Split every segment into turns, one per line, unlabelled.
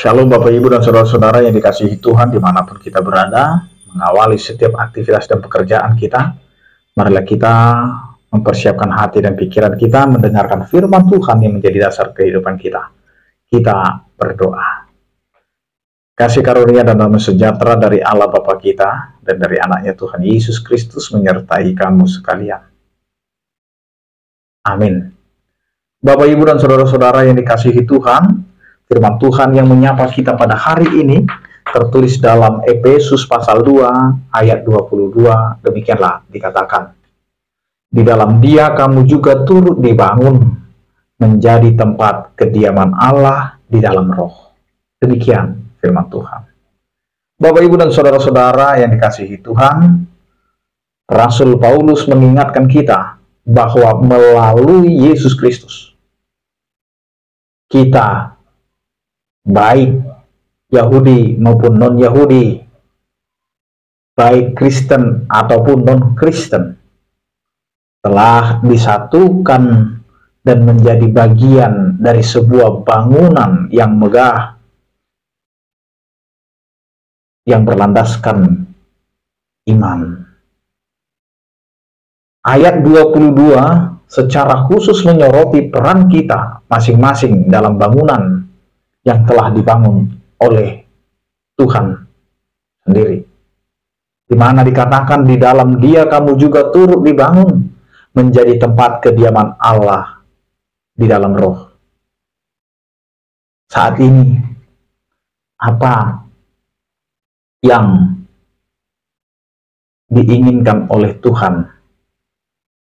Shalom Bapak Ibu dan Saudara-saudara yang dikasihi Tuhan dimanapun kita berada, mengawali setiap aktivitas dan pekerjaan kita. Marilah kita mempersiapkan hati dan pikiran kita mendengarkan firman Tuhan yang menjadi dasar kehidupan kita. Kita berdoa. Kasih karunia dan damai sejahtera dari Allah Bapa kita dan dari anaknya Tuhan Yesus Kristus menyertai kamu sekalian. Amin. Bapak Ibu dan Saudara-saudara yang dikasihi Tuhan, firman Tuhan yang menyapa kita pada hari ini tertulis dalam Efesus pasal 2 ayat 22. Demikianlah dikatakan, di dalam Dia kamu juga turut dibangun menjadi tempat kediaman Allah di dalam roh. Demikian firman Tuhan. Bapak Ibu dan Saudara-saudara yang dikasihi Tuhan, Rasul Paulus mengingatkan kita bahwa melalui Yesus Kristus kita, baik Yahudi maupun non-Yahudi, baik Kristen ataupun non-Kristen, telah disatukan dan menjadi bagian dari sebuah bangunan yang megah yang berlandaskan iman. Ayat 22 secara khusus menyoroti peran kita masing-masing dalam bangunan yang telah dibangun oleh Tuhan sendiri, di mana dikatakan di dalam Dia kamu juga turut dibangun menjadi tempat kediaman Allah di dalam roh. Saat ini apa yang diinginkan oleh Tuhan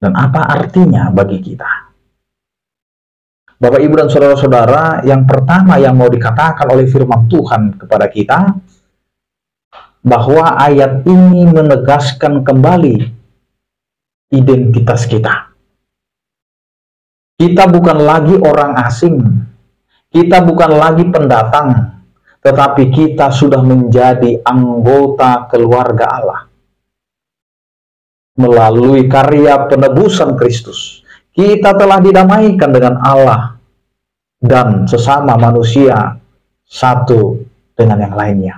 dan apa artinya bagi kita? Bapak, Ibu, dan Saudara-saudara, yang pertama yang mau dikatakan oleh firman Tuhan kepada kita, bahwa ayat ini menegaskan kembali identitas kita. Kita bukan lagi orang asing, kita bukan lagi pendatang, tetapi kita sudah menjadi anggota keluarga Allah. Melalui karya penebusan Kristus, kita telah didamaikan dengan Allah dan sesama manusia satu dengan yang lainnya.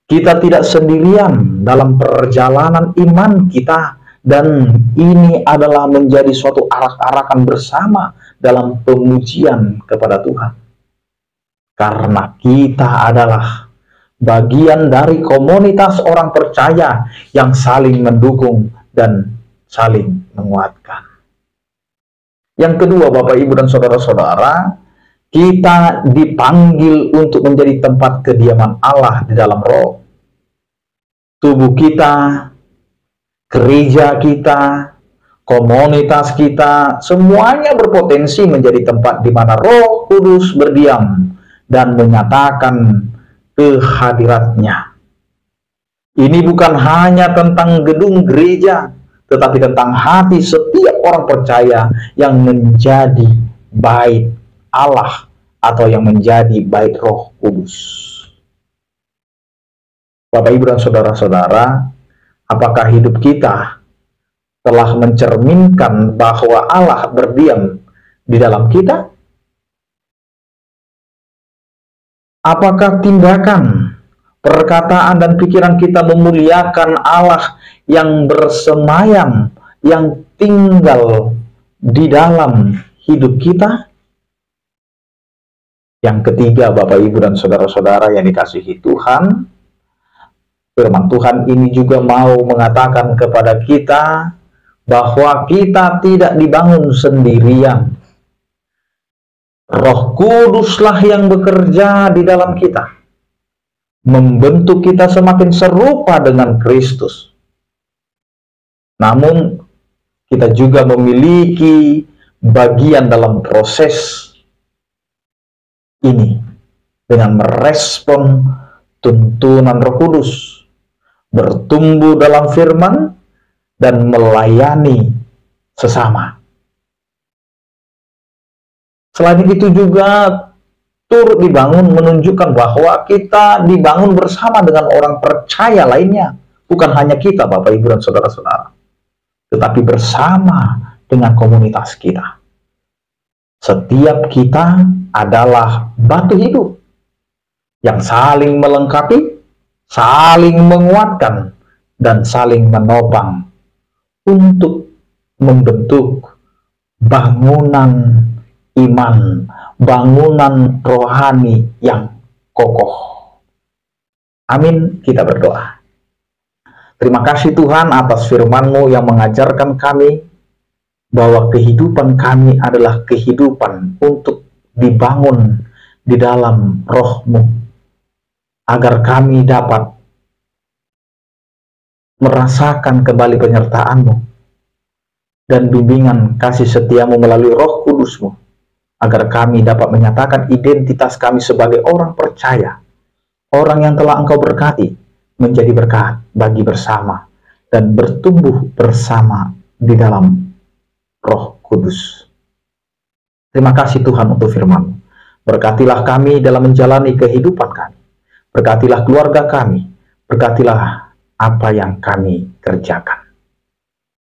Kita tidak sendirian dalam perjalanan iman kita, dan ini adalah menjadi suatu arak-arakan bersama dalam pemujian kepada Tuhan. Karena kita adalah bagian dari komunitas orang percaya yang saling mendukung dan saling menguatkan. Yang kedua, Bapak, Ibu, dan Saudara-saudara, kita dipanggil untuk menjadi tempat kediaman Allah di dalam roh. Tubuh kita, gereja kita, komunitas kita, semuanya berpotensi menjadi tempat di mana Roh Kudus berdiam dan menyatakan kehadiratnya. Ini bukan hanya tentang gedung gereja, tetapi tentang hati setiap orang percaya yang menjadi bait Allah atau yang menjadi bait Roh Kudus. Bapak, Ibu, dan Saudara-saudara, apakah hidup kita telah mencerminkan bahwa Allah berdiam di dalam kita? Apakah tindakan, perkataan, dan pikiran kita memuliakan Allah yang bersemayam, yang tinggal di dalam hidup kita? Yang ketiga, Bapak, Ibu, dan Saudara-saudara yang dikasihi Tuhan, firman Tuhan ini juga mau mengatakan kepada kita bahwa kita tidak dibangun sendirian. Roh Kuduslah yang bekerja di dalam kita, membentuk kita semakin serupa dengan Kristus. Namun, kita juga memiliki bagian dalam proses ini dengan merespon tuntunan Roh Kudus, bertumbuh dalam firman, dan melayani sesama. Selain itu juga turut dibangun menunjukkan bahwa kita dibangun bersama dengan orang percaya lainnya. Bukan hanya kita, Bapak, Ibu, dan Saudara-saudara, tetapi bersama dengan komunitas kita. Setiap kita adalah batu hidup yang saling melengkapi, saling menguatkan, dan saling menopang untuk membentuk bangunan iman, bangunan rohani yang kokoh. Amin, kita berdoa. Terima kasih Tuhan atas firman-Mu yang mengajarkan kami bahwa kehidupan kami adalah kehidupan untuk dibangun di dalam roh-Mu, agar kami dapat merasakan kembali penyertaan-Mu dan bimbingan kasih setia-Mu melalui Roh Kudus-Mu, agar kami dapat menyatakan identitas kami sebagai orang percaya, orang yang telah Engkau berkati, menjadi berkat bagi bersama dan bertumbuh bersama di dalam Roh Kudus. Terima kasih Tuhan untuk firman-Mu. Berkatilah kami dalam menjalani kehidupan kami. Berkatilah keluarga kami. Berkatilah apa yang kami kerjakan.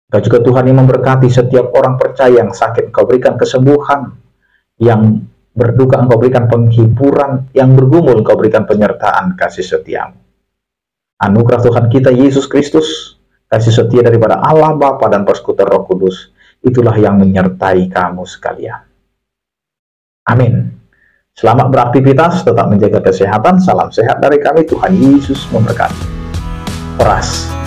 Engkau juga Tuhan yang memberkati setiap orang percaya yang sakit. Engkau berikan kesembuhan, yang berduka Engkau berikan penghiburan, yang bergumul Engkau berikan penyertaan kasih setia-Mu. Anugerah Tuhan kita Yesus Kristus, kasih setia daripada Allah Bapa dan persekutuan Roh Kudus, itulah yang menyertai kamu sekalian. Amin. Selamat beraktivitas, tetap menjaga kesehatan. Salam sehat dari kami. Tuhan Yesus memberkati. Peras.